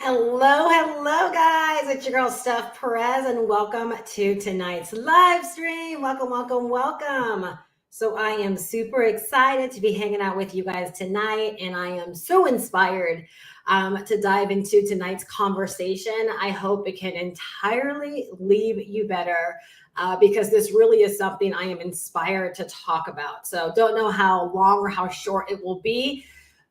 Hello, guys. It's your girl, Steph Perez, and welcome to tonight's live stream. Welcome. So I am super excited to be hanging out with you guys tonight, and I am so inspired to dive into tonight's conversation. I hope it can entirely leave you better because this really is something I am inspired to talk about. So don't know how long or how short it will be.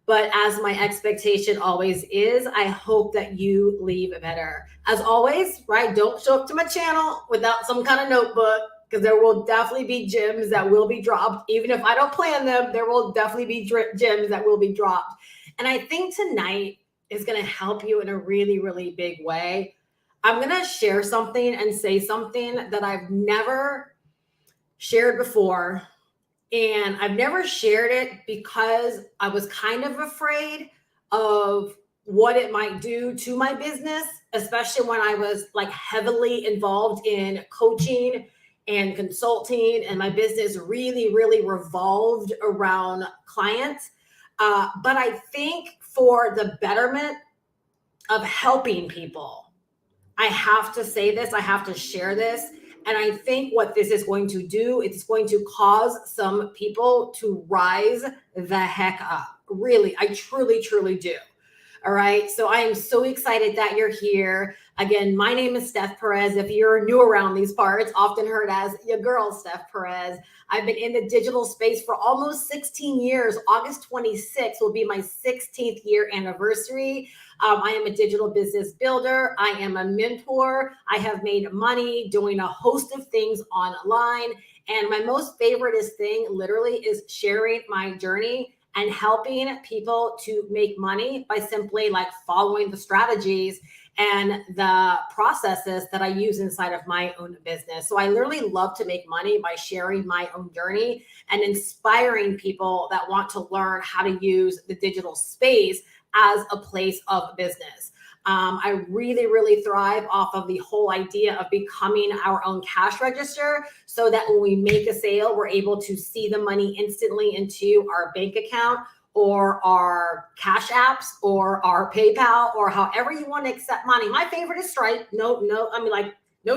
But as my expectation always is, I hope that you leave better. As always, right? Don't show up to my channel without some kind of notebook, because there will definitely be gems that will be dropped. Even if I don't plan them, there will definitely be gems that will be dropped. And I think tonight is going to help you in a really, really big way. I'm going to share something and say something that I've never shared before. And I've never shared it because I was kind of afraid of what it might do to my business, especially when I was like heavily involved in coaching and consulting, and my business really, really revolved around clients. But I think for the betterment of helping people, I have to say this, I have to share this. And I think what this is going to do, it's going to cause some people to rise the heck up. Really, I truly, truly do. All right. So I am so excited that you're here. Again, my name is Steph Perez. If you're new around these parts, often heard as your girl, Steph Perez. I've been in the digital space for almost 16 years. August 26th will be my 16th year anniversary. I am a digital business builder. I am a mentor. I have made money doing a host of things online. And my most favoriteest thing literally is sharing my journey and helping people to make money by simply like following the strategies and the processes that I use inside of my own business. So I literally love to make money by sharing my own journey and inspiring people that want to learn how to use the digital space as a place of business. I really, really thrive off of the whole idea of becoming our own cash register so that when we make a sale, we're able to see the money instantly into our bank account or our cash apps or our PayPal or however you want to accept money. My favorite is Stripe. No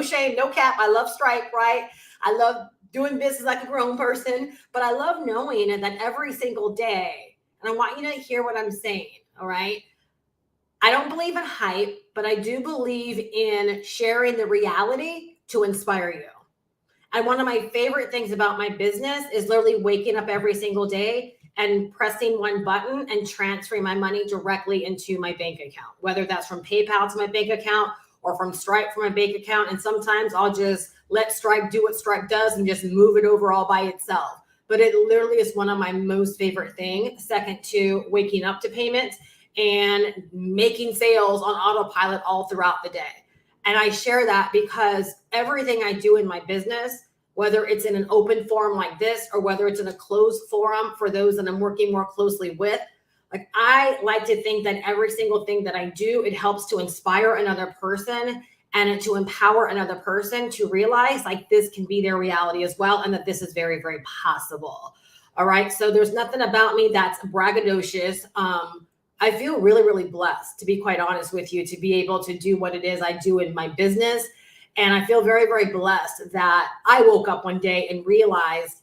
shame, no cap. I love Stripe, right? I love doing business like a grown person, but I love knowing that every single day, and I want you to hear what I'm saying, all right? I don't believe in hype, but I do believe in sharing the reality to inspire you. And one of my favorite things about my business is literally waking up every single day and pressing one button and transferring my money directly into my bank account, whether that's from PayPal to my bank account or from Stripe for my bank account. And sometimes I'll just let Stripe do what Stripe does and just move it over all by itself. But it literally is one of my most favorite things, second to waking up to payments and making sales on autopilot all throughout the day. And I share that because everything I do in my business, whether it's in an open forum like this or whether it's in a closed forum for those that I'm working more closely with, like I like to think that every single thing that I do, it helps to inspire another person and to empower another person to realize like this can be their reality as well, and that this is very, very possible. All right. So there's nothing about me that's braggadocious. I feel really, really blessed, to be quite honest with you, to be able to do what it is I do in my business. And I feel very, very blessed that I woke up one day and realized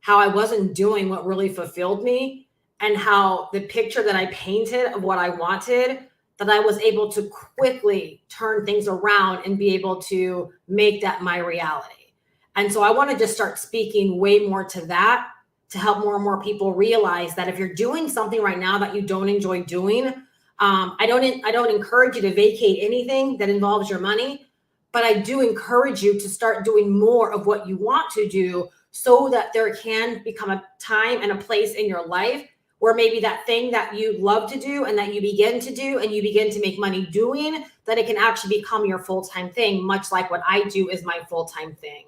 how I wasn't doing what really fulfilled me, and how the picture that I painted of what I wanted, that I was able to quickly turn things around and be able to make that my reality. And so I want to just start speaking way more to that, to help more and more people realize that if you're doing something right now that you don't enjoy doing, I don't encourage you to vacate anything that involves your money, but I do encourage you to start doing more of what you want to do so that there can become a time and a place in your life where maybe that thing that you love to do and that you begin to do and you begin to make money doing, that it can actually become your full-time thing, much like what I do is my full-time thing.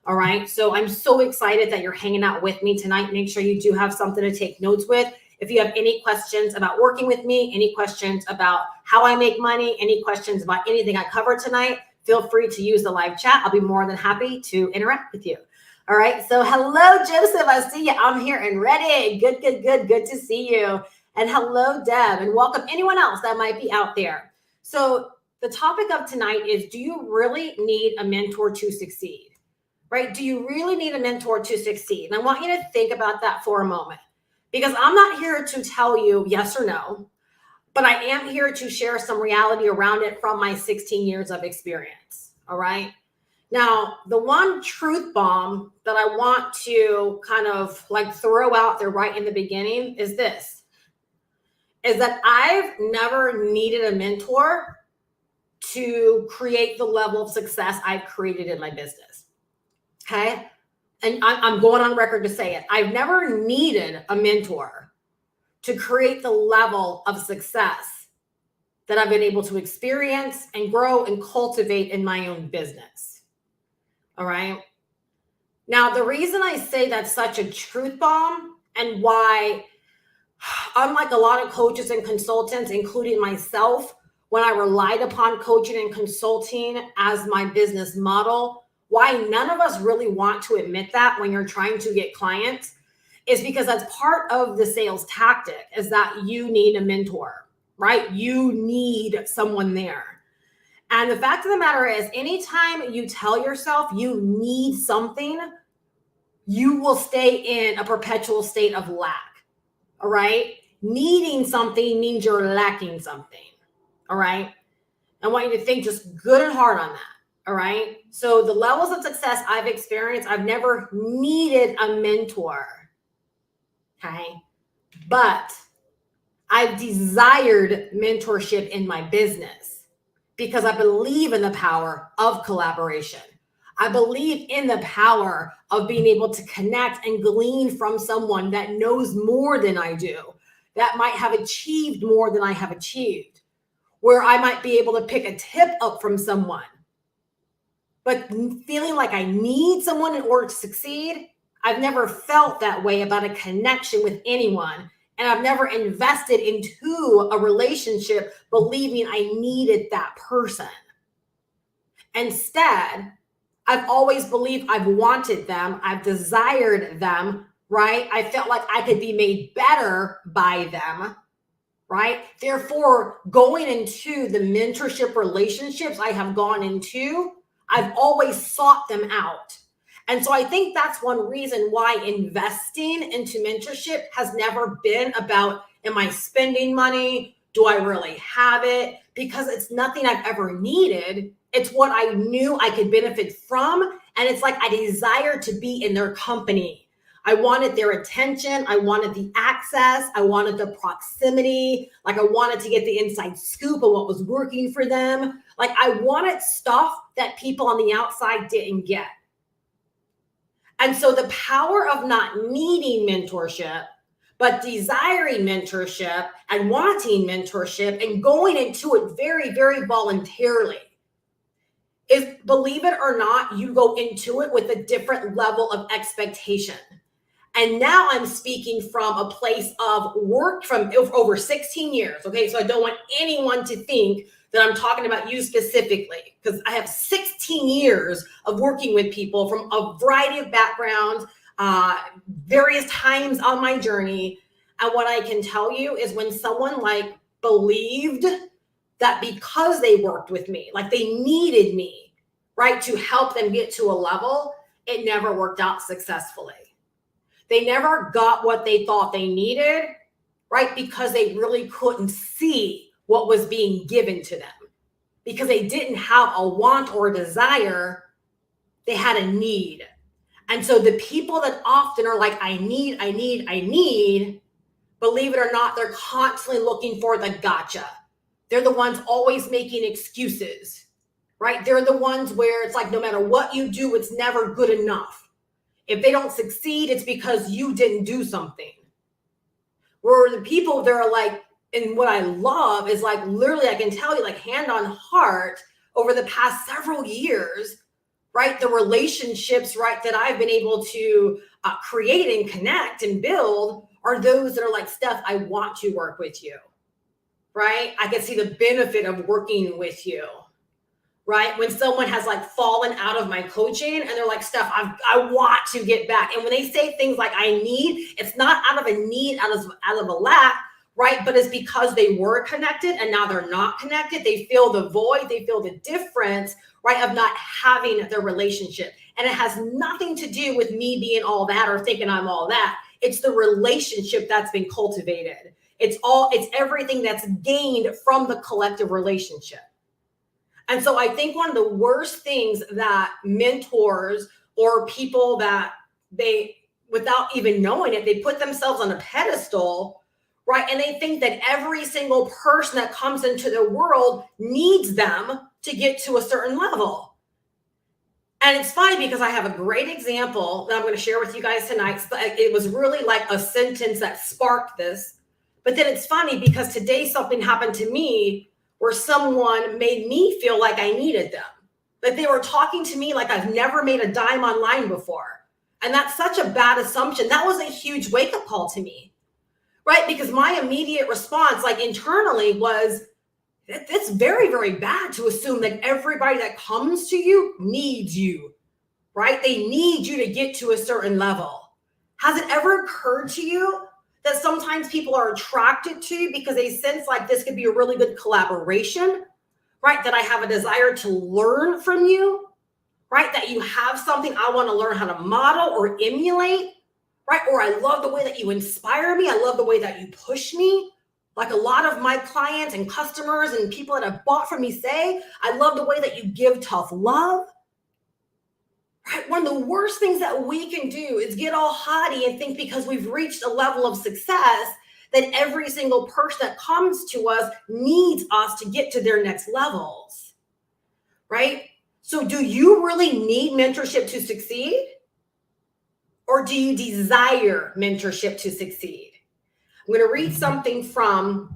All right. So I'm so excited that you're hanging out with me tonight. Make sure you do have something to take notes with. If you have any questions about working with me, any questions about how I make money, any questions about anything I cover tonight, feel free to use the live chat. I'll be more than happy to interact with you. All right. So hello, Joseph. I see you. I'm here and ready. Good to see you. And hello, Deb. And welcome anyone else that might be out there. So the topic of tonight is, do you really need a mentor to succeed? Right? Do you really need a mentor to succeed? And I want you to think about that for a moment, because I'm not here to tell you yes or no, but I am here to share some reality around it from my 16 years of experience. All right. Now, the one truth bomb that I want to kind of like throw out there right in the beginning is this, is that I've never needed a mentor to create the level of success I've created in my business. Okay. And I'm going on record to say it. I've never needed a mentor to create the level of success that I've been able to experience and grow and cultivate in my own business. All right. Now, the reason I say that's such a truth bomb, and why, unlike a lot of coaches and consultants, including myself, when I relied upon coaching and consulting as my business model, why none of us really want to admit that when you're trying to get clients, is because that's part of the sales tactic, is that you need a mentor, right? You need someone there. And the fact of the matter is, anytime you tell yourself you need something, you will stay in a perpetual state of lack. All right. Needing something means you're lacking something. All right. I want you to think just good and hard on that. All right. So the levels of success I've experienced, I've never needed a mentor. Okay. But I've desired mentorship in my business because I believe in the power of collaboration. I believe in the power of being able to connect and glean from someone that knows more than I do, that might have achieved more than I have achieved, where I might be able to pick a tip up from someone. But feeling like I need someone in order to succeed, I've never felt that way about a connection with anyone. And I've never invested into a relationship believing I needed that person. Instead, I've always believed I've wanted them. I've desired them, right? I felt like I could be made better by them, right? Therefore, going into the mentorship relationships I have gone into, I've always sought them out. And so I think that's one reason why investing into mentorship has never been about, am I spending money? Do I really have it? Because it's nothing I've ever needed. It's what I knew I could benefit from. And it's like I desire to be in their company. I wanted their attention. I wanted the access. I wanted the proximity. Like I wanted to get the inside scoop of what was working for them. Like I wanted stuff that people on the outside didn't get. And so the power of not needing mentorship, but desiring mentorship and wanting mentorship and going into it very, very voluntarily is, believe it or not, you go into it with a different level of expectation. And now I'm speaking from a place of work from over 16 years. Okay. So I don't want anyone to think that I'm talking about you specifically, because I have 16 years of working with people from a variety of backgrounds, various times on my journey. And what I can tell you is, when someone like believed that because they worked with me, like they needed me, right, to help them get to a level, it never worked out successfully. They never got what they thought they needed, right, because they really couldn't see what was being given to them, because they didn't have a want or a desire. They had a need. And so the people that often are like, I need, believe it or not, they're constantly looking for the gotcha. They're the ones always making excuses, right? They're the ones where it's like, no matter what you do, it's never good enough. If they don't succeed, it's because you didn't do something. Where the people, they're like, and what I love is, like, literally, I can tell you, like, hand on heart, over the past several years, right, the relationships, right, that I've been able to create and connect and build are those that are like, Steph, I want to work with you, right? I can see the benefit of working with you, right? When someone has like fallen out of my coaching and they're like, Steph, I want to get back. And when they say things like I need, it's not out of a need, out of a lack. right? But it's because they were connected and now they're not connected. They feel the void, they feel the difference, right, of not having the relationship. And it has nothing to do with me being all that or thinking I'm all that. It's the relationship that's been cultivated. It's everything that's gained from the collective relationship. And so I think one of the worst things that mentors or people that without even knowing it, they put themselves on a pedestal, right? And they think that every single person that comes into their world needs them to get to a certain level. And it's funny because I have a great example that I'm going to share with you guys tonight. It was really like a sentence that sparked this. But then it's funny because today something happened to me where someone made me feel like I needed them. Like they were talking to me like I've never made a dime online before. And that's such a bad assumption. That was a huge wake-up call to me, right? Because my immediate response, like internally, was it's very, very bad to assume that everybody that comes to you needs you, right? They need you to get to a certain level. Has it ever occurred to you that sometimes people are attracted to you because they sense like this could be a really good collaboration, right? That I have a desire to learn from you, right? That you have something I want to learn how to model or emulate, right? Or I love the way that you inspire me. I love the way that you push me. Like a lot of my clients and customers and people that have bought from me say, I love the way that you give tough love. Right? One of the worst things that we can do is get all haughty and think because we've reached a level of success that every single person that comes to us needs us to get to their next levels, right? So do you really need mentorship to succeed? Or do you desire mentorship to succeed? I'm going to read something from,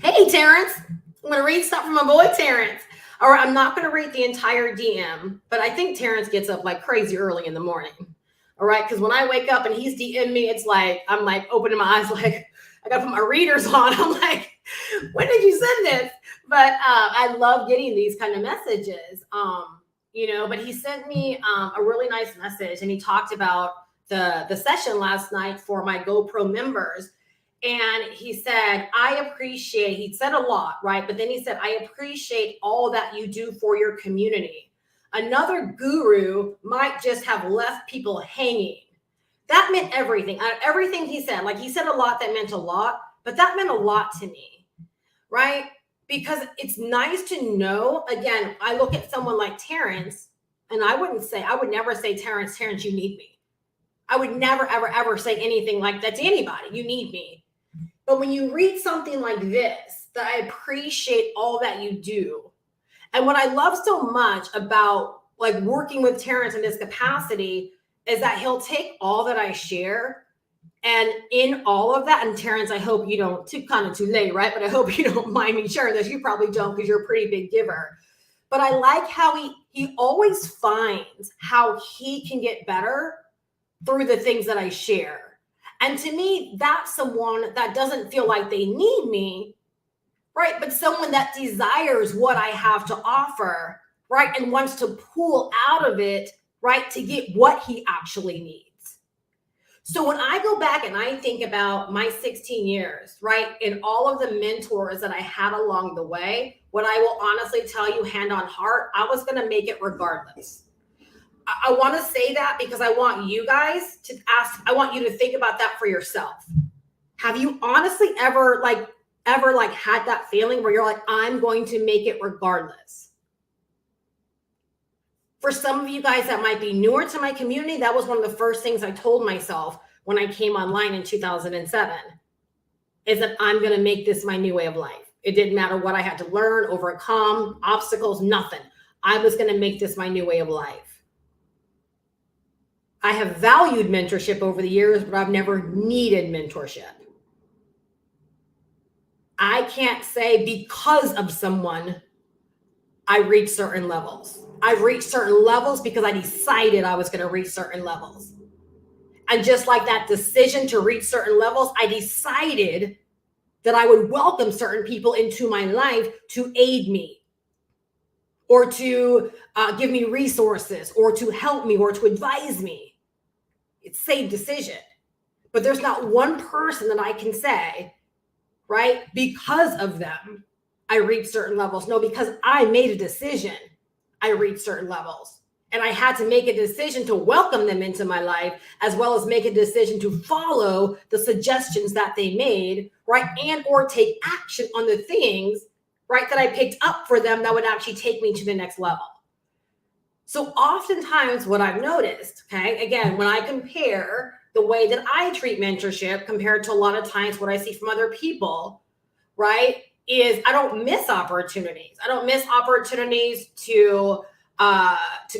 hey, Terrence. I'm going to read something from my boy, Terrence. All right, I'm not going to read the entire DM, but I think Terrence gets up like crazy early in the morning. All right, because when I wake up and he's DMing me, it's like, I'm like opening my eyes like, I got to put my readers on. I'm like, when did you send this? But I love getting these kind of messages, but he sent me a really nice message, and he talked about the session last night for my GoPro members. And he said, he said a lot, right? But then he said, I appreciate all that you do for your community. Another guru might just have left people hanging. That meant everything. Everything he said, like he said a lot that meant a lot, but that meant a lot to me, right? Because it's nice to know, again, I look at someone like Terrence, and I would never say, Terrence, you need me. I would never, ever, ever say anything like that to anybody. You need me. But when you read something like this, that I appreciate all that you do. And what I love so much about like working with Terrence in this capacity is that he'll take all that I share, and in all of that, and Terrence, I hope you don't, too late, right? But I hope you don't mind me sharing this. You probably don't because you're a pretty big giver. But I like how he always finds how he can get better through the things that I share. And to me, that's someone that doesn't feel like they need me, right? But someone that desires what I have to offer, right? And wants to pull out of it, right? To get what he actually needs. So when I go back and I think about my 16 years, right? And all of the mentors that I had along the way, what I will honestly tell you hand on heart, I was going to make it regardless. I want to say that because I want you guys to ask, I want you to think about that for yourself. Have you honestly ever had that feeling where you're like, I'm going to make it regardless? For some of you guys that might be newer to my community, that was one of the first things I told myself when I came online in 2007, is that I'm going to make this my new way of life. It didn't matter what I had to learn, overcome, obstacles, nothing. I was going to make this my new way of life. I have valued mentorship over the years, but I've never needed mentorship. I can't say because of someone, I reached certain levels. I've reached certain levels because I decided I was going to reach certain levels. And just like that decision to reach certain levels, I decided that I would welcome certain people into my life to aid me, or to give me resources, or to help me, or to advise me. It's the same decision. But there's not one person that I can say right? Because of them, I reached certain levels. No, because I made a decision, I reached certain levels. And I had to make a decision to welcome them into my life, as well as make a decision to follow the suggestions that they made, right? And or take action on the things, right, that I picked up for them that would actually take me to the next level. So oftentimes what I've noticed, okay, again, when I compare the way that I treat mentorship compared to a lot of times what I see from other people, right, is I don't miss opportunities. I don't miss opportunities to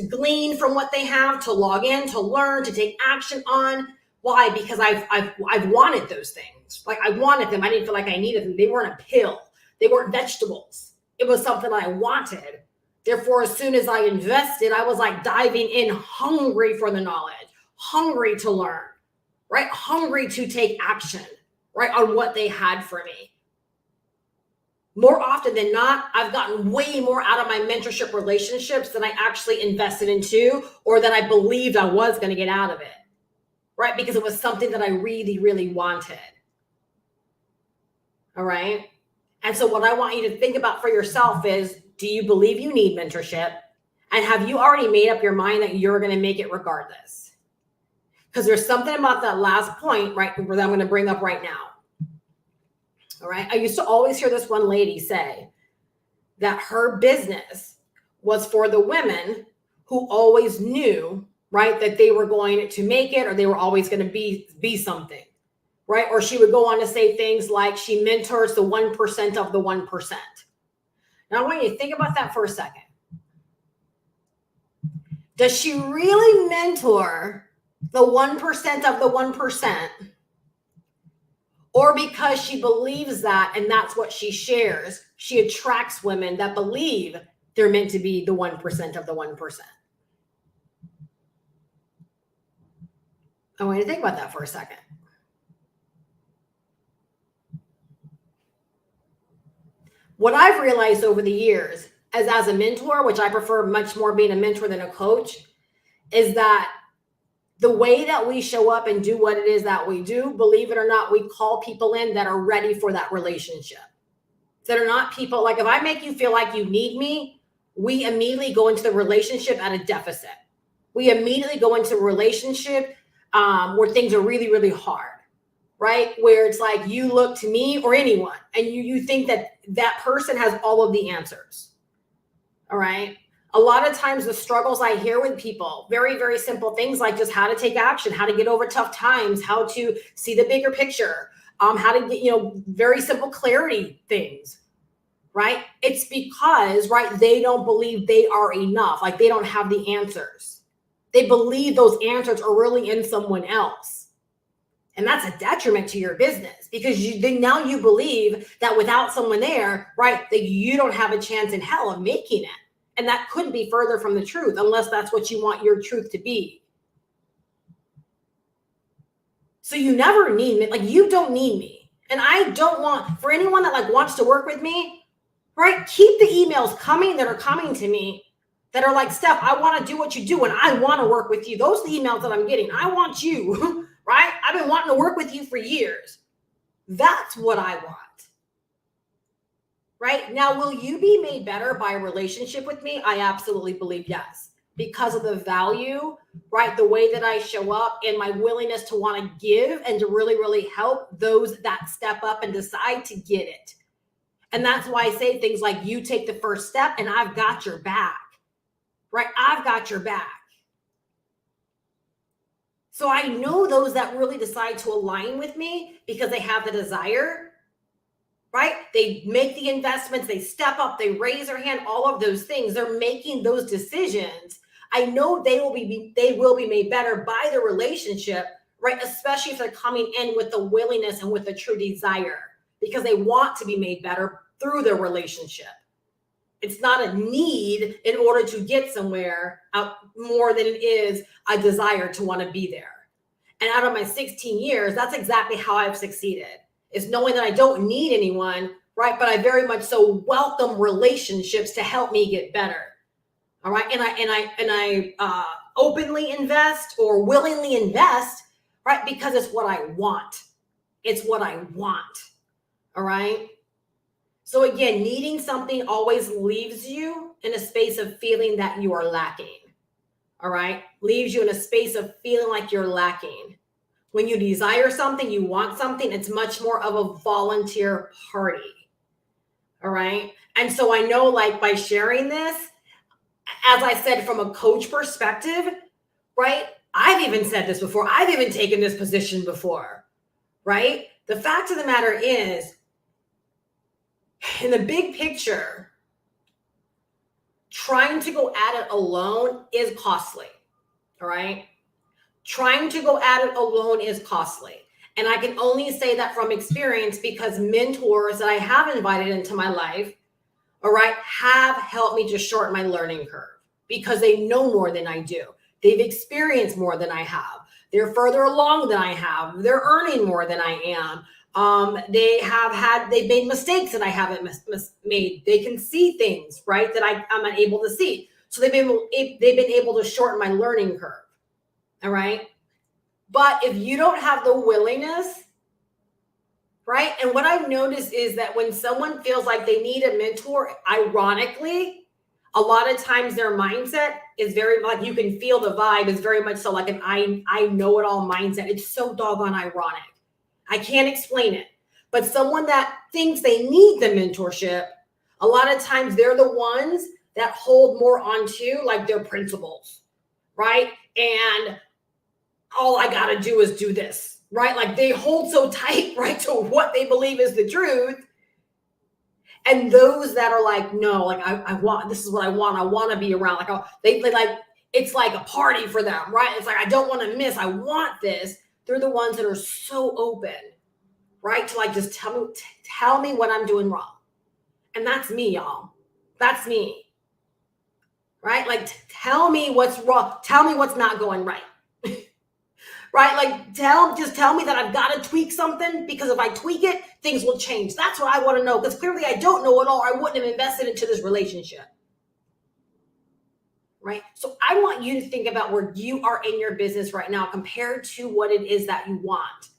glean from what they have, to log in, to learn, to take action on. Why? Because I've wanted those things. Like I wanted them. I didn't feel like I needed them. They weren't a pill. They weren't vegetables. It was something I wanted. Therefore, as soon as I invested, I was like diving in, hungry for the knowledge, hungry to learn, right? Hungry to take action, right, on what they had for me. More often than not, I've gotten way more out of my mentorship relationships than I actually invested into or that I believed I was going to get out of it, right? Because it was something that I really, really wanted. All right. And so what I want you to think about for yourself is, do you believe you need mentorship? And have you already made up your mind that you're going to make it regardless? Because there's something about that last point, right, that I'm going to bring up right now. All right. I used to always hear this one lady say that her business was for the women who always knew, right, that they were going to make it or they were always going to be something, right? Or she would go on to say things like she mentors the 1% of the 1%. Now I want you to think about that for a second. Does she really mentor the 1% of the 1%? Or because she believes that and that's what she shares, she attracts women that believe they're meant to be the 1% of the 1%. I want you to think about that for a second. What I've realized over the years as a mentor, which I prefer much more being a mentor than a coach, is that the way that we show up and do what it is that we do, believe it or not, we call people in that are ready for that relationship. That are not people, like if I make you feel like you need me, we immediately go into the relationship at a deficit. We immediately go into a relationship where things are really, really hard, right? Where it's like you look to me or anyone and you think that that person has all of the answers, all right? A lot of times the struggles I hear with people, very, very simple things like just how to take action, how to get over tough times, how to see the bigger picture, how to get, very simple clarity things, right? It's because, right, they don't believe they are enough. Like they don't have the answers. They believe those answers are really in someone else. And that's a detriment to your business because now you believe that without someone there, right, that you don't have a chance in hell of making it. And that couldn't be further from the truth unless that's what you want your truth to be. So you never need me. Like you don't need me. And I don't want, for anyone that like wants to work with me, right, keep the emails coming that are coming to me that are like, Steph, I want to do what you do and I want to work with you. Those are the emails that I'm getting. I want you, right? I've been wanting to work with you for years. That's what I want. Right? Now, will you be made better by a relationship with me? I absolutely believe yes. Because of the value, right? The way that I show up and my willingness to want to give and to really, really help those that step up and decide to get it. And that's why I say things like you take the first step and I've got your back, right? I've got your back. So I know those that really decide to align with me because they have the desire, right? They make the investments, they step up, they raise their hand, all of those things. They're making those decisions. I know they will be made better by the relationship, right? Especially if they're coming in with the willingness and with the true desire because they want to be made better through their relationship. It's not a need in order to get somewhere more than it is a desire to want to be there. And out of my 16 years, that's exactly how I've succeeded. Is knowing that I don't need anyone, right? But I very much so welcome relationships to help me get better. All right. And I openly invest or willingly invest, right? Because it's what I want. It's what I want. All right. So again, needing something always leaves you in a space of feeling that you are lacking. All right. Leaves you in a space of feeling like you're lacking. When you desire something, you want something, it's much more of a volunteer party. All right. And so I know, like, by sharing this, as I said, from a coach perspective, right? I've even said this before. I've even taken this position before, right? The fact of the matter is, in the big picture, trying to go at it alone is costly. All right. Trying to go at it alone is costly. And I can only say that from experience because mentors that I have invited into my life, all right, have helped me to shorten my learning curve because they know more than I do. They've experienced more than I have. They're further along than I have. They're earning more than I am. They've made mistakes that I haven't made. They can see things, right, that I'm unable to see. So they've been able to shorten my learning curve. All right. But if you don't have the willingness, right? And what I've noticed is that when someone feels like they need a mentor, ironically, a lot of times their mindset is very, like, you can feel the vibe is very much so like an I know it all mindset. It's so doggone ironic. I can't explain it. But someone that thinks they need the mentorship, a lot of times they're the ones that hold more onto like their principles, right? And all I got to do is do this, right? Like they hold so tight, right, to what they believe is the truth. And those that are like, no, like I want, this is what I want to be around. Like they like, it's like a party for them, right? It's like, I don't want to miss, I want this. They're the ones that are so open, right? To like, just tell me what I'm doing wrong. And that's me, y'all. That's me, right? Like, tell me what's wrong. Tell me what's not going right. Right? Like, just tell me that I've got to tweak something, because if I tweak it, things will change. That's what I want to know, because clearly I don't know it all. I wouldn't have invested into this relationship. Right? So I want you to think about where you are in your business right now compared to what it is that you want.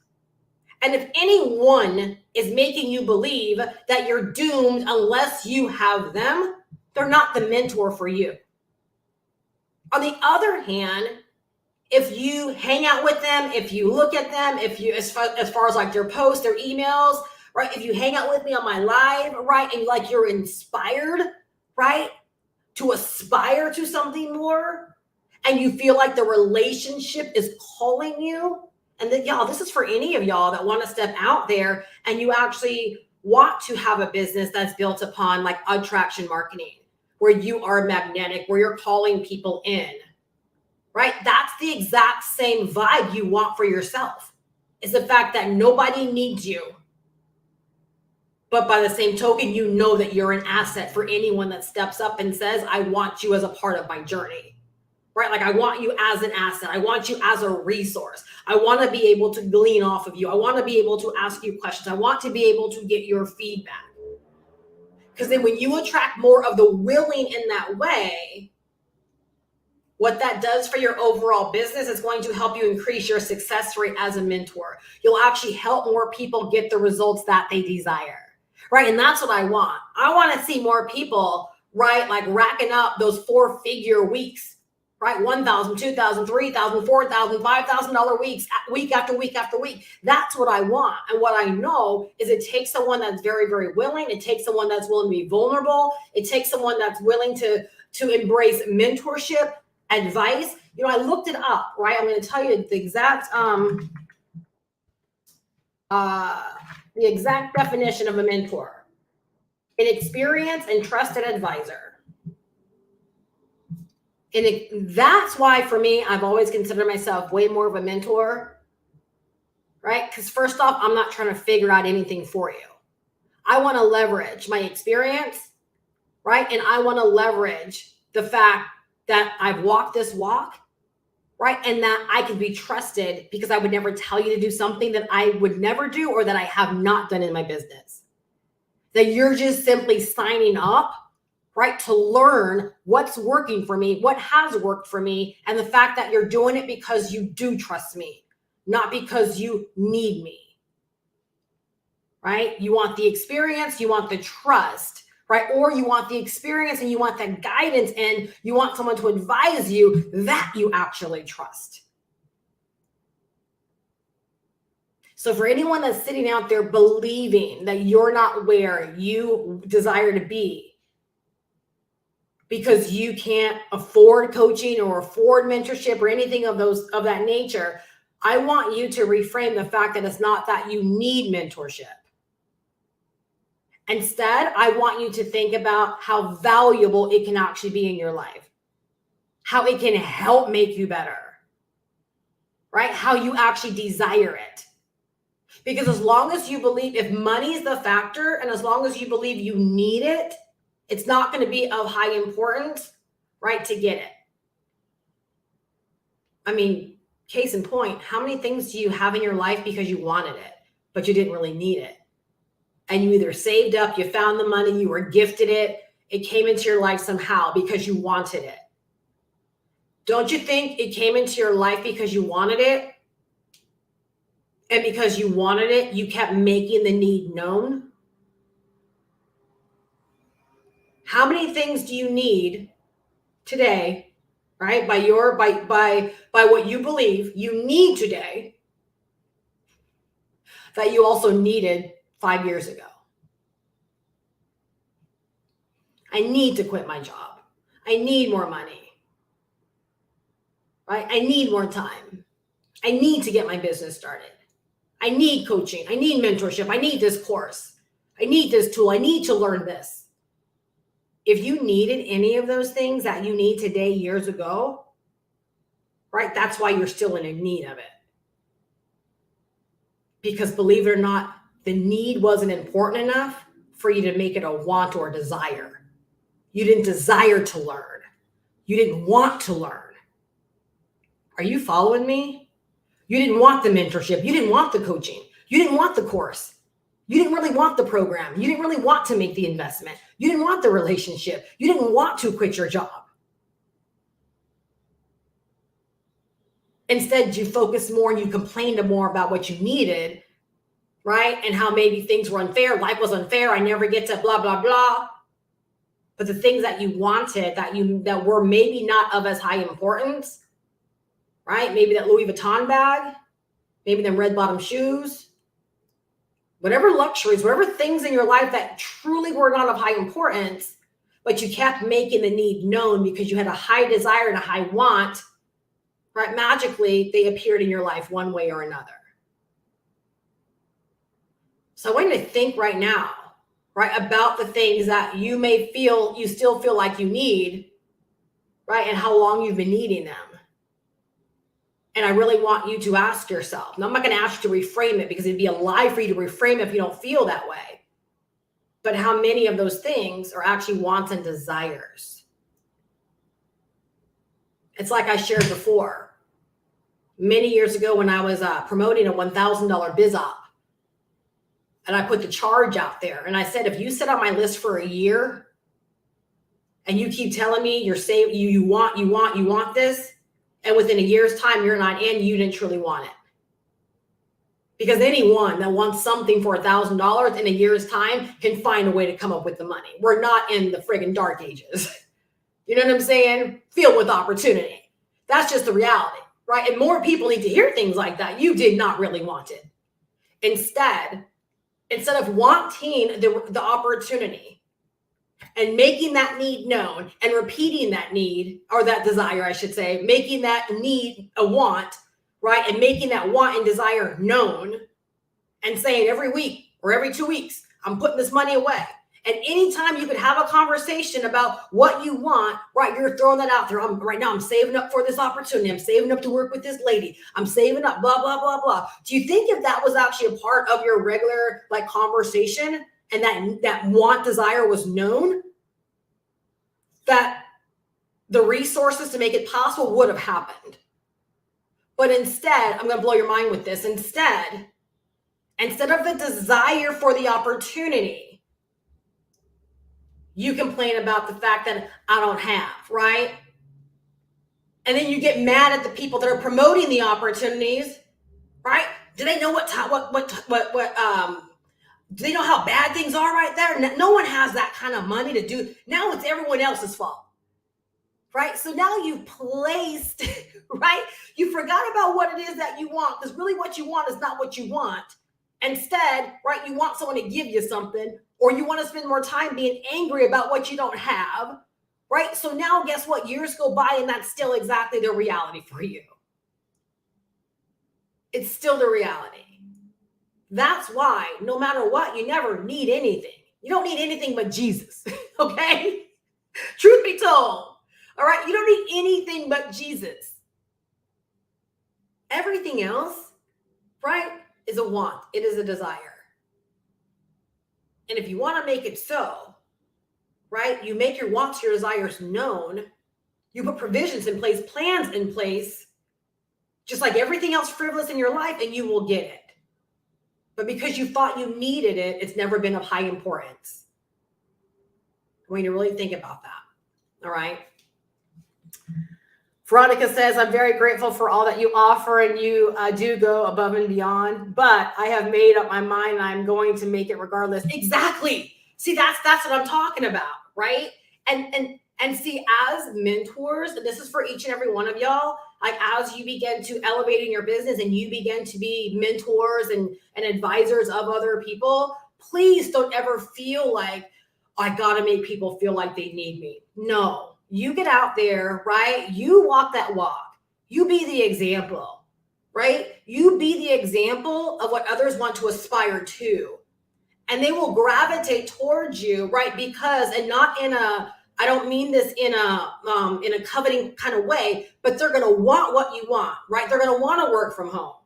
And if anyone is making you believe that you're doomed unless you have them, they're not the mentor for you. On the other hand, if you hang out with them, if you look at them, if you, as far as like their posts, their emails, right? If you hang out with me on my live, right? And like you're inspired, right? To aspire to something more, and you feel like the relationship is calling you. And then, y'all, this is for any of y'all that want to step out there and you actually want to have a business that's built upon like attraction marketing, where you are magnetic, where you're calling people in. Right? That's the exact same vibe you want for yourself. It's the fact that nobody needs you. But by the same token, you know that you're an asset for anyone that steps up and says, I want you as a part of my journey. Right? Like, I want you as an asset. I want you as a resource. I want to be able to glean off of you. I want to be able to ask you questions. I want to be able to get your feedback. Because then when you attract more of the willing in that way, what that does for your overall business is going to help you increase your success rate as a mentor. You'll actually help more people get the results that they desire, right? And that's what I want. I want to see more people, right, like racking up those 4-figure weeks, right? $1,000, $2,000, $3,000, $4,000, $5,000 weeks, week after week after week. That's what I want. And what I know is it takes someone that's very, very willing. It takes someone that's willing to be vulnerable. It takes someone that's willing to embrace mentorship, advice. You know, I looked it up, right? I'm going to tell you the exact definition of a mentor: an experienced and trusted advisor. And that's why, for me, I've always considered myself way more of a mentor, right? Because first off, I'm not trying to figure out anything for you. I want to leverage my experience, right? And I want to leverage the fact that I've walked this walk, right? And that I can be trusted, because I would never tell you to do something that I would never do or that I have not done in my business. That you're just simply signing up, right, to learn what's working for me, what has worked for me, and the fact that you're doing it because you do trust me, not because you need me. right? You want the experience, you want the trust, right? Or you want the experience and you want that guidance and you want someone to advise you that you actually trust. So for anyone that's sitting out there believing that you're not where you desire to be because you can't afford coaching or afford mentorship or anything of that nature, I want you to reframe the fact that it's not that you need mentorship. Instead, I want you to think about how valuable it can actually be in your life, how it can help make you better, right? How you actually desire it. Because as long as you believe, if money is the factor, and as long as you believe you need it, it's not going to be of high importance, right, to get it. I mean, case in point, how many things do you have in your life because you wanted it, but you didn't really need it? And you either saved up, you found the money, you were gifted it, it came into your life somehow because you wanted it. Don't you think it came into your life because you wanted it? And because you wanted it, you kept making the need known? How many things do you need today, right? By what you believe you need today that you also needed 5 years ago? I need to quit my job. I need more money, right? I need more time. I need to get my business started. I need coaching. I need mentorship. I need this course. I need this tool. I need to learn this. If you needed any of those things that you need today years ago, right, that's why you're still in need of it. Because believe it or not, the need wasn't important enough for you to make it a want or a desire. You didn't desire to learn. You didn't want to learn. Are you following me? You didn't want the mentorship. You didn't want the coaching. You didn't want the course. You didn't really want the program. You didn't really want to make the investment. You didn't want the relationship. You didn't want to quit your job. Instead, you focused more and you complained more about what you needed, right? And how maybe things were unfair. Life was unfair. I never get to blah, blah, blah. But the things that you wanted that were maybe not of as high importance, right? Maybe that Louis Vuitton bag, maybe them red bottom shoes, whatever luxuries, whatever things in your life that truly were not of high importance, but you kept making the need known because you had a high desire and a high want, right? Magically, they appeared in your life one way or another. So I want you to think right now, right, about the things that you still feel like you need, right, and how long you've been needing them. And I really want you to ask yourself, now I'm not going to ask you to reframe it because it'd be a lie for you to reframe it if you don't feel that way. But how many of those things are actually wants and desires? It's like I shared before. Many years ago when I was promoting a $1,000 biz op, and I put the charge out there, and I said, if you sit on my list for a year and you keep telling me you want this, and within a year's time you're not in, you didn't truly want it. Because anyone that wants something for $1,000 in a year's time can find a way to come up with the money. We're not in the friggin' dark ages. You know what I'm saying? Filled with opportunity. That's just the reality, right? And more people need to hear things like that. You did not really want it. Instead of wanting the opportunity and making that need known and repeating that need, or that desire, I should say, making that need a want, right? And making that want and desire known and saying every week or every 2 weeks, I'm putting this money away. And anytime you could have a conversation about what you want, right, you're throwing that out there. Right now, I'm saving up for this opportunity. I'm saving up to work with this lady. I'm saving up, blah, blah, blah, blah. Do you think if that was actually a part of your regular conversation and that want desire was known, that the resources to make it possible would have happened? But instead, I'm going to blow your mind with this. Instead of the desire for the opportunity, you complain about the fact that I don't have, right? And then you get mad at the people that are promoting the opportunities, right? Do they know what Do they know how bad things are right there? No one has that kind of money to do. Now it's everyone else's fault, right? So now you've placed, right? You forgot about what it is that you want, because really what you want is not what you want. Instead, right, you want someone to give you something, or you want to spend more time being angry about what you don't have, right? So now guess what? Years go by and that's still exactly the reality for you. It's still the reality. That's why no matter what, you never need anything. You don't need anything but Jesus, okay? Truth be told, all right? You don't need anything but Jesus. Everything else, right, is a want. It is a desire. And if you want to make it so, right, you make your wants, your desires known. You put provisions in place, plans in place, just like everything else frivolous in your life, and you will get it. But because you thought you needed it, it's never been of high importance. I want you to really think about that. All right. Veronica says, I'm very grateful for all that you offer, and you do go above and beyond, but I have made up my mind and I'm going to make it regardless. Exactly. See, that's what I'm talking about, right? And see, as mentors, and this is for each and every one of y'all, like as you begin to elevate in your business and you begin to be mentors and advisors of other people, please don't ever feel like, I got to make people feel like they need me. No. You get out there, right? You walk that walk. You be the example, right? You be the example of what others want to aspire to. And they will gravitate towards you, right? Because, and not in a, I don't mean this in a coveting kind of way, but they're going to want what you want, right? They're going to want to work from home,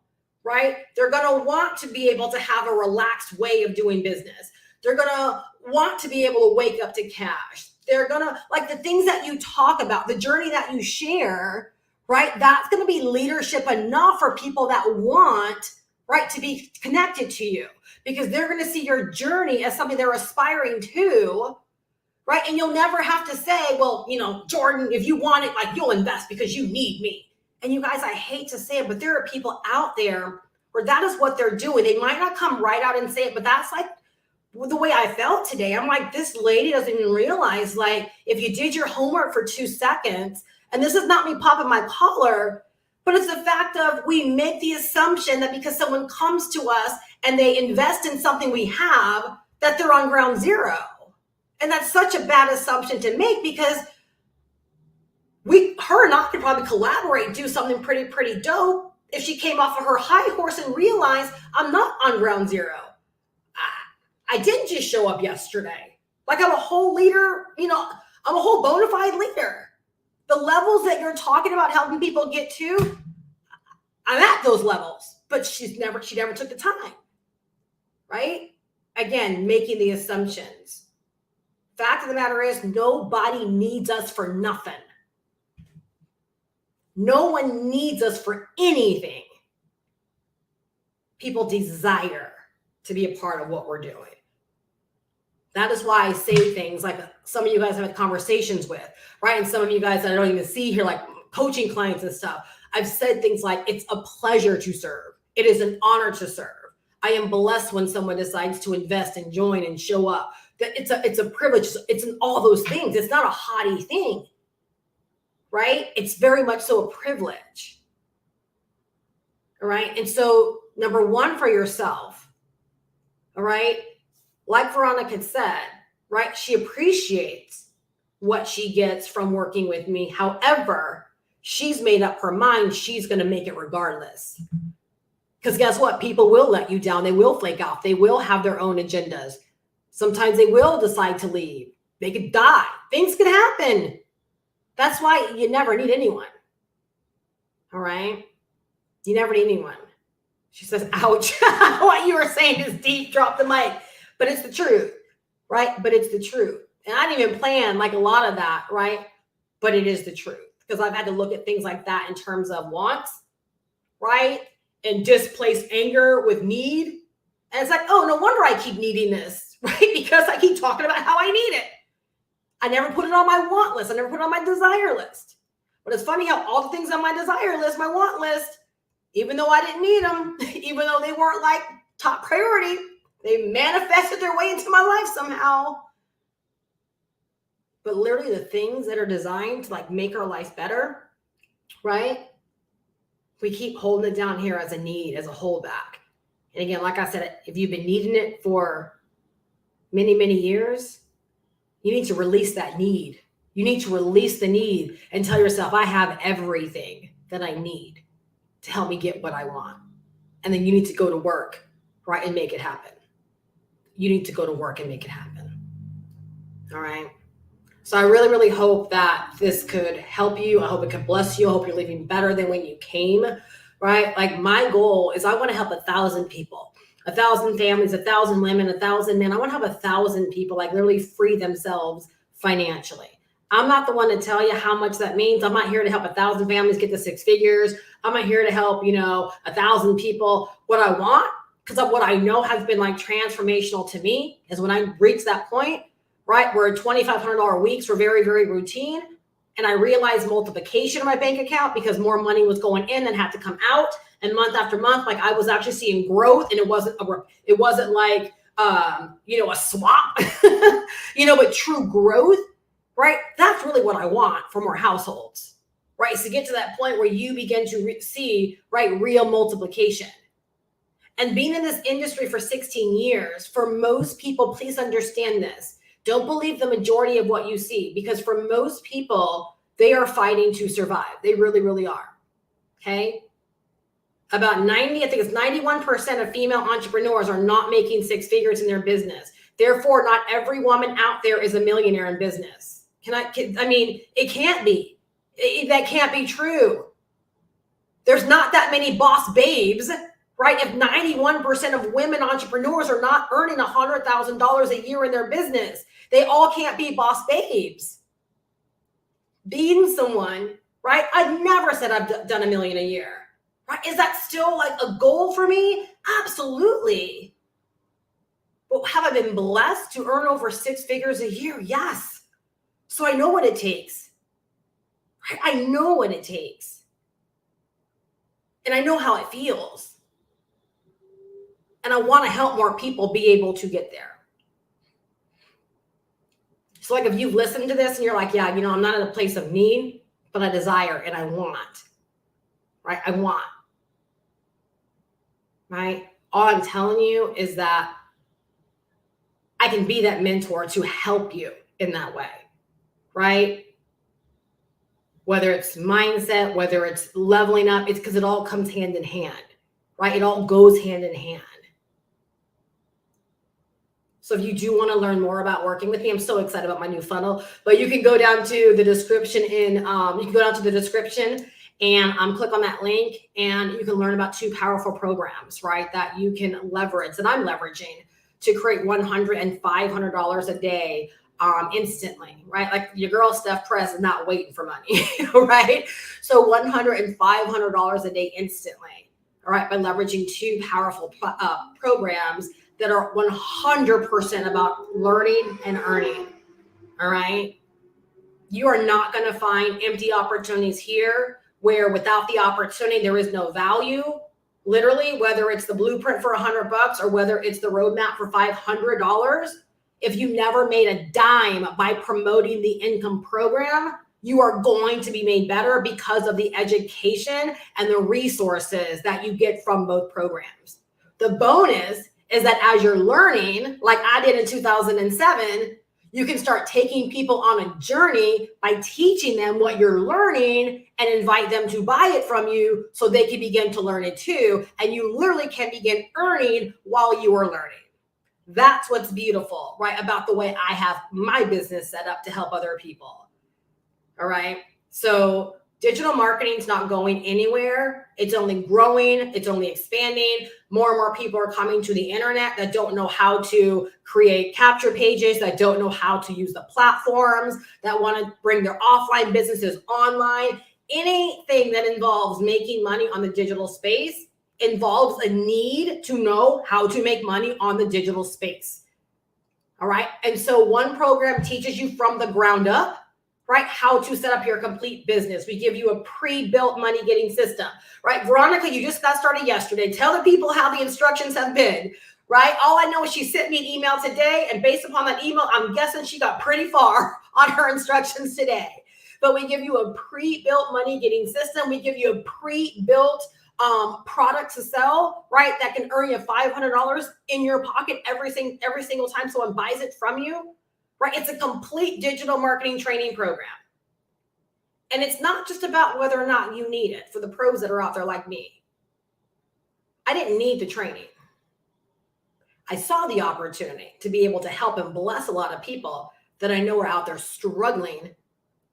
right? They're going to want to be able to have a relaxed way of doing business. They're going to want to be able to wake up to cash. They're going to, like the things that you talk about, the journey that you share, right? That's going to be leadership enough for people that want, right, to be connected to you, because they're going to see your journey as something they're aspiring to, right? And you'll never have to say, well, you know, Jordan, if you want it, like you'll invest because you need me. And you guys, I hate to say it, but there are people out there where that is what they're doing. They might not come right out and say it, but that's like the way I felt today. I'm like, this lady doesn't even realize, like, if you did your homework for 2 seconds, and this is not me popping my collar, but it's the fact of we make the assumption that because someone comes to us and they invest in something we have, that they're on ground zero. And that's such a bad assumption to make, because her and I could probably collaborate and do something pretty dope if she came off of her high horse and realized I'm not on ground zero. I didn't just show up yesterday. Like I'm a whole leader, you know, I'm a whole bona fide leader. The levels that you're talking about helping people get to, I'm at those levels, but she never took the time, right? Again, making the assumptions. Fact of the matter is, nobody needs us for nothing. No one needs us for anything. People desire to be a part of what we're doing. That is why I say things like some of you guys have had conversations with, right? And some of you guys that I don't even see here, like coaching clients and stuff. I've said things like, it's a pleasure to serve. It is an honor to serve. I am blessed when someone decides to invest and join and show up. That it's a privilege. It's in all those things. It's not a haughty thing, right? It's very much so a privilege. All right. And so number one for yourself, all right, like Veronica had said, right? She appreciates what she gets from working with me. However, she's made up her mind. She's going to make it regardless. Because guess what? People will let you down. They will flake off. They will have their own agendas. Sometimes they will decide to leave. They could die. Things could happen. That's why you never need anyone. All right? You never need anyone. She says, ouch. What you were saying is deep. Drop the mic. But it's the truth, right? But it's the truth. And I didn't even plan like a lot of that, right? But it is the truth, because I've had to look at things like that in terms of wants, right? And displaced anger with need. And it's like, oh, no wonder I keep needing this, right? Because I keep talking about how I need it. I never put it on my want list. I never put it on my desire list. But it's funny how all the things on my desire list, my want list, even though I didn't need them, even though they weren't like top priority, They manifested their way into my life somehow. But literally the things that are designed to like make our life better, right? We keep holding it down here as a need, as a holdback. And again, like I said, if you've been needing it for many, many years, you need to release that need. You need to release the need and tell yourself, I have everything that I need to help me get what I want. And then you need to go to work, right, and make it happen. You need to go to work and make it happen. All right. So I really, really hope that this could help you. I hope it could bless you. I hope you're leaving better than when you came, right? Like my goal is I want to help 1,000 people, 1,000 families, 1,000 women, 1,000 men. I want to have 1,000 people like literally free themselves financially. I'm not the one to tell you how much that means. I'm not here to help 1,000 families get to 6 figures. I'm not here to help, 1,000 people. What I want, because of what I know has been like transformational to me, is when I reach that point, right, where $2,500 weeks were very, very routine, and I realized multiplication in my bank account because more money was going in than had to come out, and month after month, like I was actually seeing growth, and it wasn't like a swap, but true growth, right? That's really what I want for more households, right? Is to get to that point where you begin to see, right, real multiplication. And being in this industry for 16 years, for most people, please understand this. Don't believe the majority of what you see, because for most people, they are fighting to survive. They really, really are. Okay. About 91% of female entrepreneurs are not making 6 figures in their business. Therefore, not every woman out there is a millionaire in business. It can't be. That can't be true. There's not that many boss babes, right? If 91% of women entrepreneurs are not earning $100,000 a year in their business, they all can't be boss babes. Being someone, right? I've never said I've done $1 million a year, right? Is that still like a goal for me? Absolutely. But have I been blessed to earn over 6 figures a year? Yes. So I know what it takes, right? I know what it takes. And I know how it feels. And I want to help more people be able to get there. So like if you've listened to this and you're like, yeah, I'm not in a place of need, but I desire and I want, right? I want, right? All I'm telling you is that I can be that mentor to help you in that way, right? Whether it's mindset, whether it's leveling up, it's because it all comes hand in hand, right? It all goes hand in hand. So if you do want to learn more about working with me, I'm so excited about my new funnel, but you can go down to the description and click on that link, and you can learn about 2 powerful programs, right, that you can leverage, that I'm leveraging to create $100 and $500 a day instantly, right? Like your girl Steph Perez is not waiting for money, right? So $100 and $500 a day instantly, all right, by leveraging 2 powerful programs that are 100% about learning and earning, all right? You are not going to find empty opportunities here where without the opportunity, there is no value. Literally, whether it's the blueprint for $100 or whether it's the roadmap for $500, if you never made a dime by promoting the income program, you are going to be made better because of the education and the resources that you get from both programs. The bonus is that as you're learning, like I did in 2007, you can start taking people on a journey by teaching them what you're learning and invite them to buy it from you so they can begin to learn it too. And you literally can begin earning while you are learning. That's what's beautiful, right, about the way I have my business set up to help other people. All right. So digital marketing is not going anywhere. It's only growing. It's only expanding. More and more people are coming to the internet that don't know how to create capture pages, that don't know how to use the platforms, that want to bring their offline businesses online. Anything that involves making money on the digital space involves a need to know how to make money on the digital space. All right. And so one program teaches you from the ground up, right, how to set up your complete business. We give you a pre-built money getting system, right? Veronica, you just got started yesterday. Tell the people how the instructions have been, right? All I know is she sent me an email today, and based upon that email, I'm guessing she got pretty far on her instructions today. But we give you a pre-built money getting system. We give you a pre-built product to sell, right? That can earn you $500 in your pocket every single time someone buys it from you, right? It's a complete digital marketing training program. And it's not just about whether or not you need it for the pros that are out there like me. I didn't need the training. I saw the opportunity to be able to help and bless a lot of people that I know are out there struggling,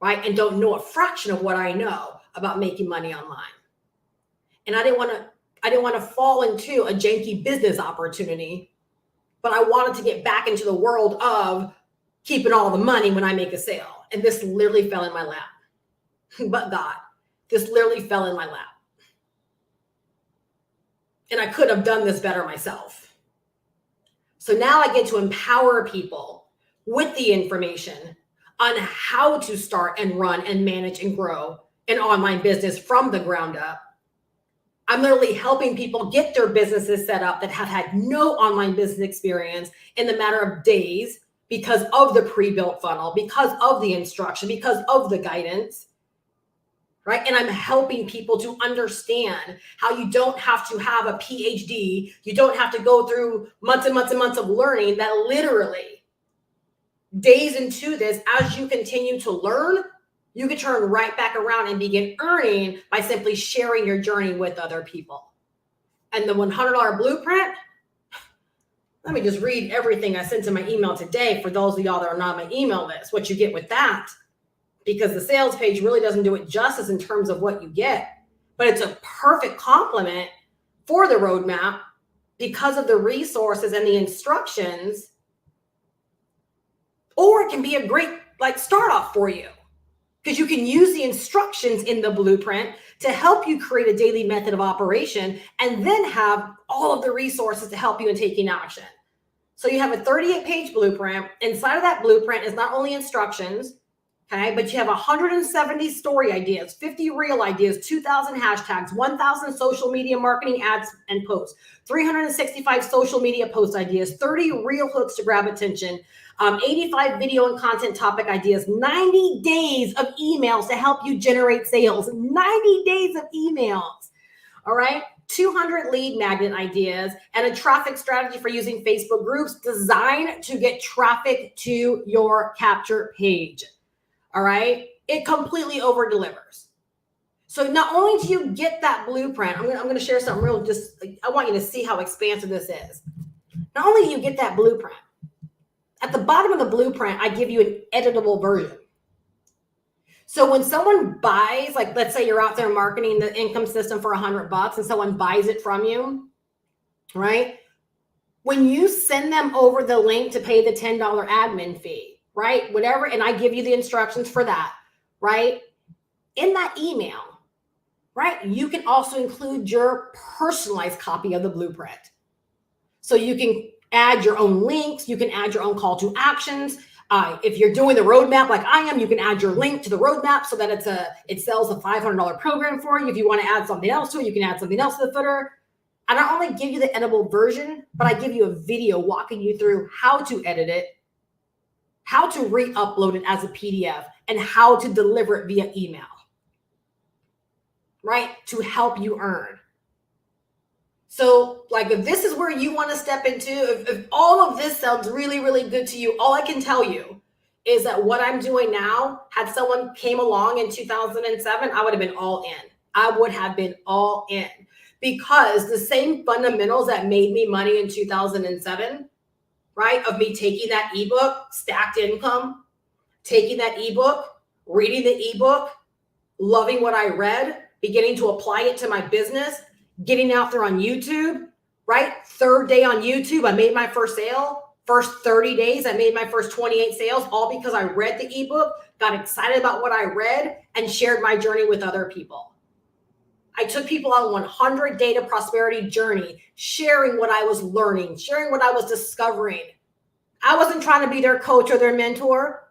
right? And don't know a fraction of what I know about making money online. And I didn't want to fall into a janky business opportunity, but I wanted to get back into the world of keeping all the money when I make a sale. And this literally fell in my lap. But God, this literally fell in my lap. And I could have done this better myself. So now I get to empower people with the information on how to start and run and manage and grow an online business from the ground up. I'm literally helping people get their businesses set up that have had no online business experience in the matter of days because of the pre-built funnel, because of the instruction, because of the guidance. Right? And I'm helping people to understand how you don't have to have a PhD. You don't have to go through months and months and months of learning. That literally days into this, as you continue to learn, you can turn right back around and begin earning by simply sharing your journey with other people. And the $100 blueprint, let me just read everything I sent to my email today for those of y'all that are not on my email list, what you get with that. Because the sales page really doesn't do it justice in terms of what you get. But it's a perfect complement for the roadmap because of the resources and the instructions. Or it can be a great start off for you because you can use the instructions in the blueprint to help you create a daily method of operation and then have all of the resources to help you in taking action. So you have a 38-page blueprint. Inside of that blueprint is not only instructions, okay, but you have 170 story ideas, 50 reel ideas, 2,000 hashtags, 1,000 social media marketing ads and posts, 365 social media post ideas, 30 reel hooks to grab attention, 85 video and content topic ideas, 90 days of emails to help you generate sales, 90 days of emails, all right? 200 lead magnet ideas and a traffic strategy for using Facebook groups designed to get traffic to your capture page. All right. It completely over delivers. So not only do you get that blueprint, I'm going to share something real, I want you to see how expansive this is. Not only do you get that blueprint, at the bottom of the blueprint, I give you an editable version. So when someone buys, let's say you're out there marketing the income system for $100 and someone buys it from you, right? When you send them over the link to pay the $10 admin fee, right? Whatever. And I give you the instructions for that, right? In that email, right? You can also include your personalized copy of the blueprint. So you can add your own links. You can add your own call to actions. If you're doing the roadmap like I am, you can add your link to the roadmap so that it sells a $500 program for you. If you want to add something else to it, you can add something else to the footer. I not only give you the editable version, but I give you a video walking you through how to edit it, how to re-upload it as a PDF, and how to deliver it via email, right? To help you earn. So if this is where you want to step into, if all of this sounds really, really good to you, all I can tell you is that what I'm doing now, had someone came along in 2007, I would have been all in. I would have been all in because the same fundamentals that made me money in 2007, right? Of me taking that ebook, Stacked Income, taking that ebook, reading the ebook, loving what I read, beginning to apply it to my business, getting out there on YouTube, right? Third day on YouTube, I made my first sale. First 30 days, I made my first 28 sales, all because I read the ebook, got excited about what I read, and shared my journey with other people. I took people on a 100 day to prosperity journey, sharing what I was learning, sharing what I was discovering. I wasn't trying to be their coach or their mentor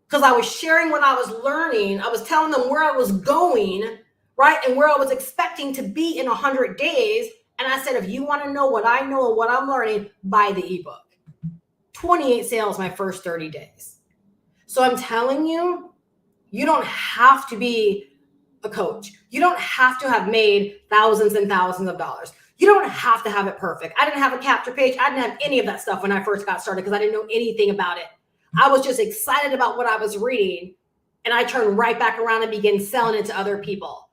because I was sharing what I was learning. I was telling them where I was going, right? And where I was expecting to be in 100 days. And I said, if you want to know what I know and what I'm learning, buy the ebook. 28 sales my first 30 days. So I'm telling you, you don't have to be a coach. You don't have to have made thousands and thousands of dollars. You don't have to have it perfect. I didn't have a capture page. I didn't have any of that stuff when I first got started because I didn't know anything about it. I was just excited about what I was reading, and I turned right back around and began selling it to other people.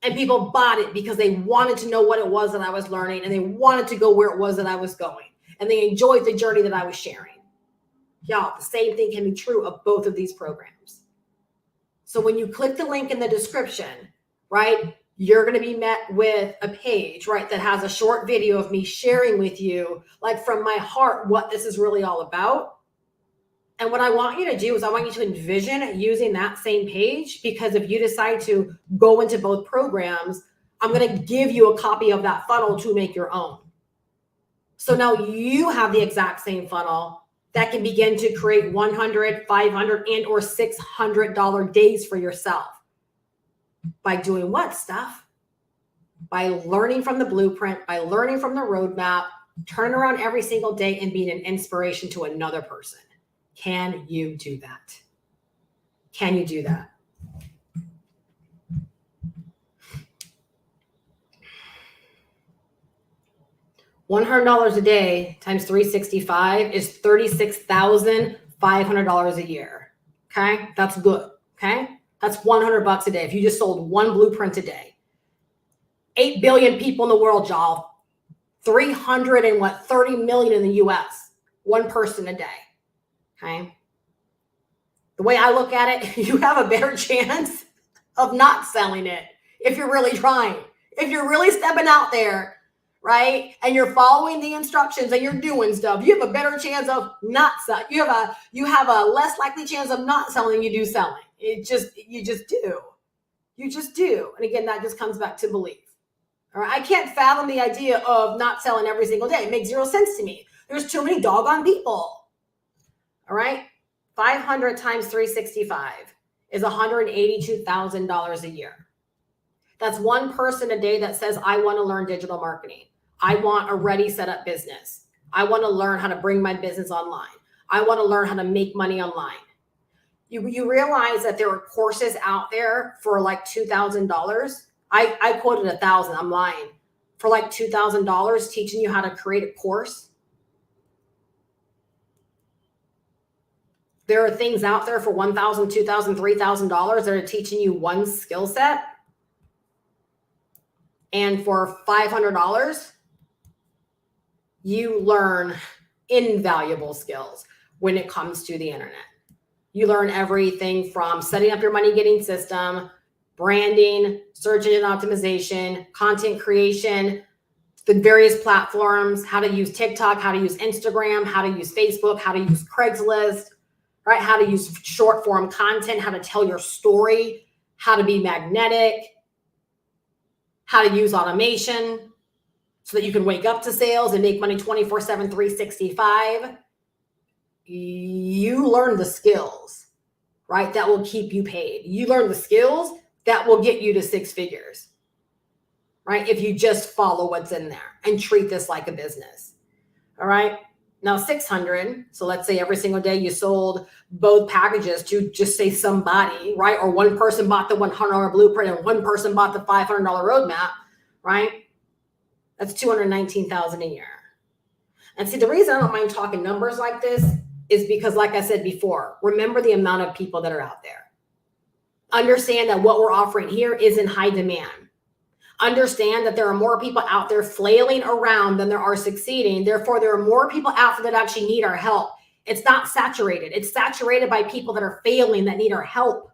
And people bought it because they wanted to know what it was that I was learning, and they wanted to go where it was that I was going, and they enjoyed the journey that I was sharing. Y'all, the same thing can be true of both of these programs. So when you click the link in the description, right, you're going to be met with a page, right, that has a short video of me sharing with you, like from my heart, what this is really all about. And what I want you to do is I want you to envision using that same page, because if you decide to go into both programs, I'm going to give you a copy of that funnel to make your own. So now you have the exact same funnel that can begin to create $100, $500, and or $600 days for yourself. By doing what stuff? By learning from the blueprint, by learning from the roadmap, turning around every single day and being an inspiration to another person. Can you do that? Can you do that? $100 a day times 365 is $36,500 a year. Okay, that's good. Okay, that's $100 a day. If you just sold one blueprint a day, 8 billion people in the world, y'all. 330 million in the U.S. One person a day. Okay. The way I look at it, you have a better chance of not selling it if you're really trying. If you're really stepping out there, right, and you're following the instructions and you're doing stuff, you have a better chance of not selling. You have a less likely chance of not selling than you do selling. You just do. You just do. And again, that just comes back to belief. All right. I can't fathom the idea of not selling every single day. It makes zero sense to me. There's too many doggone people. All right. 500 times 365 is $182,000 a year. That's one person a day that says, I want to learn digital marketing. I want a ready set up business. I want to learn how to bring my business online. I want to learn how to make money online. You realize that there are courses out there for like $2,000. I quoted 1,000. I'm lying. For like $2,000 teaching you how to create a course. There are things out there for $1,000, $2,000, $3,000 that are teaching you one skill set. And for $500, you learn invaluable skills when it comes to the internet. You learn everything from setting up your money getting system, branding, search engine optimization, content creation, the various platforms, how to use TikTok, how to use Instagram, how to use Facebook, how to use Craigslist, right? How to use short form content, how to tell your story, how to be magnetic, how to use automation so that you can wake up to sales and make money 24/7, 365. You learn the skills, right? That will keep you paid. You learn the skills that will get you to six figures, right? If you just follow what's in there and treat this like a business. All right. Now 600. So let's say every single day you sold both packages to just say somebody, right? Or one person bought the $100 blueprint and one person bought the $500 roadmap, right? That's $219,000 a year. And see, the reason I don't mind talking numbers like this is because, like I said before, remember the amount of people that are out there. Understand that what we're offering here is in high demand. Understand that there are more people out there flailing around than there are succeeding. Therefore, there are more people out there that actually need our help. It's not saturated. It's saturated by people that are failing that need our help.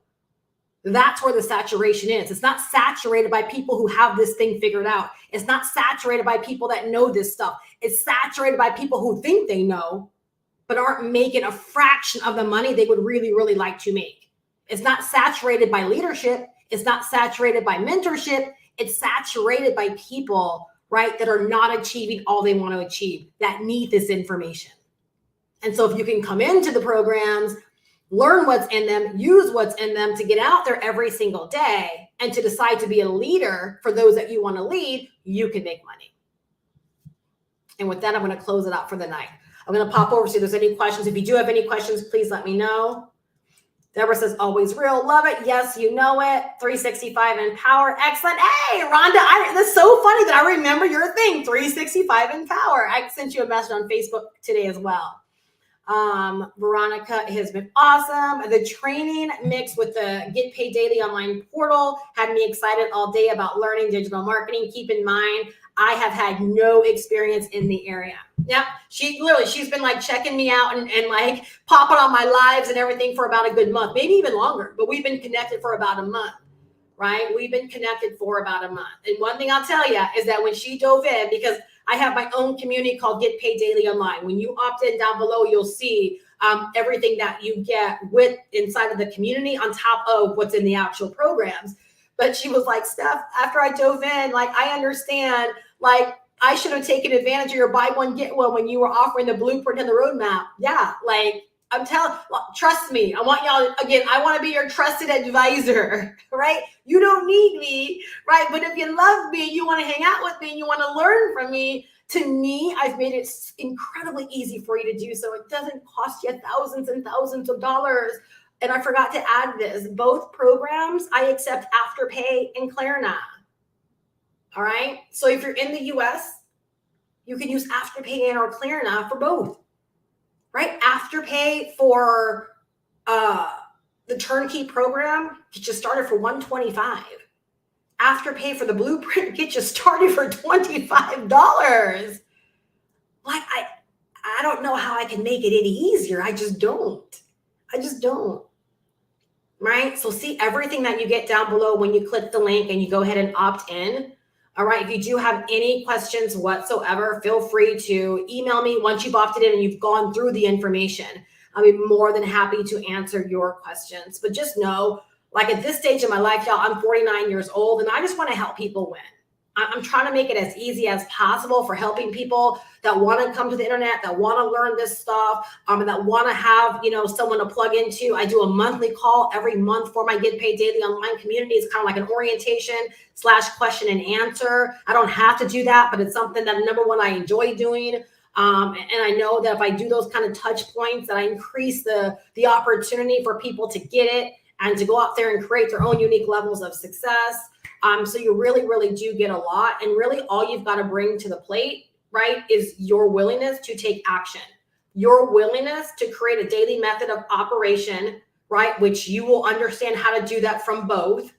That's where the saturation is. It's not saturated by people who have this thing figured out. It's not saturated by people that know this stuff. It's saturated by people who think they know, but aren't making a fraction of the money they would really, really like to make. It's not saturated by leadership. It's not saturated by mentorship. It's saturated by people, right, that are not achieving all they want to achieve, that need this information. And so if you can come into the programs, learn what's in them, use what's in them to get out there every single day and to decide to be a leader for those that you want to lead, you can make money. And with that, I'm going to close it out for the night. I'm going to pop over, see if there's any questions. If you do have any questions, please let me know. Deborah says, always real. Love it. Yes, you know it. 365 in power. Excellent. Hey, Rhonda, that's so funny that I remember your thing, 365 in power. I sent you a message on Facebook today as well. Veronica has been awesome. The training mixed with the Get Paid Daily online portal had me excited all day about learning digital marketing. Keep in mind, I have had no experience in the area. Yep. She's been like checking me out and like popping on my lives and everything for about a good month, maybe even longer, but we've been connected for about a month, right? We've been connected for about a month. And one thing I'll tell you is that when she dove in, because I have my own community called Get Paid Daily Online. When you opt in down below, you'll see everything that you get with inside of the community on top of what's in the actual programs. But she was like, Steph, after I dove in, like, I understand, like, I should have taken advantage of your buy one, get one when you were offering the blueprint and the roadmap. Yeah, like, I'm telling, trust me. I want y'all, again, I want to be your trusted advisor, right? You don't need me, right? But if you love me, you want to hang out with me, and you want to learn from me, to me, I've made it incredibly easy for you to do so. It doesn't cost you thousands and thousands of dollars. And I forgot to add this. Both programs, I accept Afterpay and Klarna. All right? So if you're in the US, you can use Afterpay and or Klarna for both. Right? Afterpay for the turnkey program gets you started for $125. Afterpay for the blueprint gets you started for $25. Like, I don't know how I can make it any easier. I just don't. Right? So see everything that you get down below when you click the link and you go ahead and opt in. All right. If you do have any questions whatsoever, feel free to email me once you've opted in and you've gone through the information. I'll be more than happy to answer your questions. But just know, like, at this stage of my life, y'all, I'm 49 years old and I just want to help people win. I'm trying to make it as easy as possible for helping people that want to come to the internet, that want to learn this stuff, and that want to have, someone to plug into. I do a monthly call every month for my Get Paid Daily online community. It's kind of like an orientation / question and answer. I don't have to do that, but it's something that, number one, I enjoy doing. And I know that if I do those kind of touch points, that I increase the opportunity for people to get it and to go out there and create their own unique levels of success. So you really, really do get a lot. And really all you've got to bring to the plate, right, is your willingness to take action, your willingness to create a daily method of operation, right, which you will understand how to do that from both.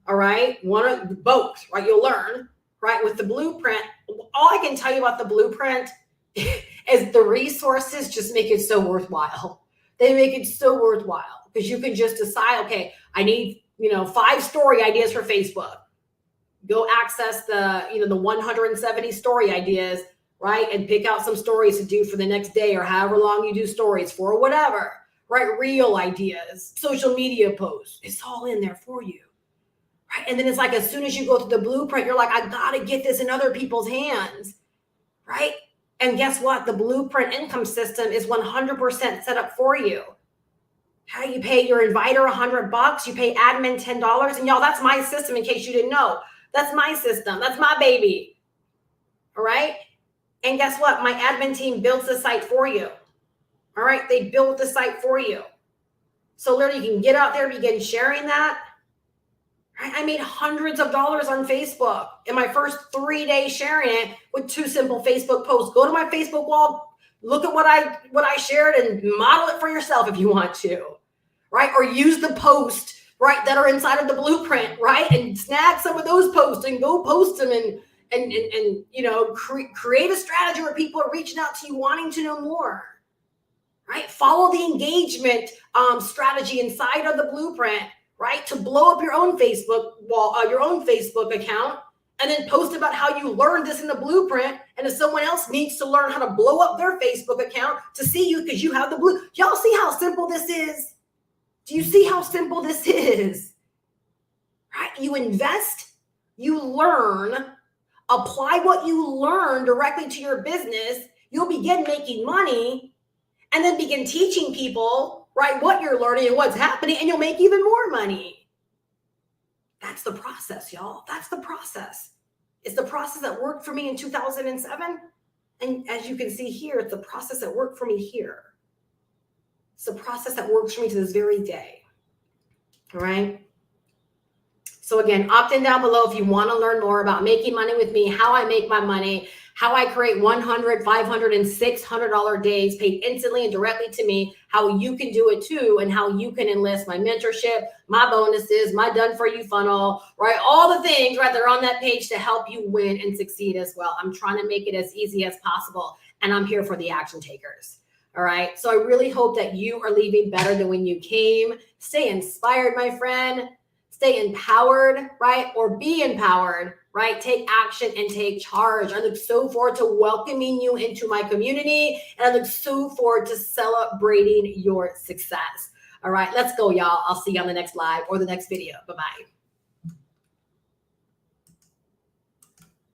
All right. One of both, right? You'll learn, right, with the blueprint. All I can tell you about the blueprint is the resources just make it so worthwhile. They make it so worthwhile because you can just decide, okay, I need, 5 story ideas for Facebook. Go access the 170 story ideas, right? And pick out some stories to do for the next day or however long you do stories for or whatever, right? Real ideas, social media posts. It's all in there for you, right? And then it's like, as soon as you go through the blueprint, you're like, I got to get this in other people's hands, right? And guess what? The blueprint income system is 100% set up for you. How you pay your inviter $100, you pay admin $10. And y'all, that's my system in case you didn't know. That's my system. That's my baby. All right. And guess what? My admin team builds the site for you. All right. They build the site for you. So literally you can get out there, begin sharing that. Right? I made hundreds of dollars on Facebook in my first 3 days sharing it with 2 simple Facebook posts. Go to my Facebook wall, look at what I shared and model it for yourself if you want to, right? Or use the post, right, that are inside of the blueprint, right? And snag some of those posts and go post them and create a strategy where people are reaching out to you wanting to know more, right? Follow the engagement strategy inside of the blueprint, right? To blow up your own Facebook wall, your own Facebook account, and then post about how you learned this in the blueprint. And if someone else needs to learn how to blow up their Facebook account to see you because you have the blue, y'all see how simple this is? Do you see how simple this is? Right? You invest, you learn, apply what you learn directly to your business. You'll begin making money and then begin teaching people, right, what you're learning and what's happening, and you'll make even more money. That's the process, y'all. That's the process. It's the process that worked for me in 2007. And as you can see here, it's a process that worked for me here. It's a process that works for me to this very day. All right. So again, opt in down below if you want to learn more about making money with me, how I make my money, how I create $100, $500, and $600 days paid instantly and directly to me, how you can do it too, and how you can enlist my mentorship, my bonuses, my done for you funnel, right? All the things, right, that are on that page to help you win and succeed as well. I'm trying to make it as easy as possible, and I'm here for the action takers. All right. So I really hope that you are leaving better than when you came. Stay inspired, my friend. Stay empowered, right? Or be empowered, right? Take action and take charge. I look so forward to welcoming you into my community. And I look so forward to celebrating your success. All right, let's go, y'all. I'll see you on the next live or the next video. Bye-bye.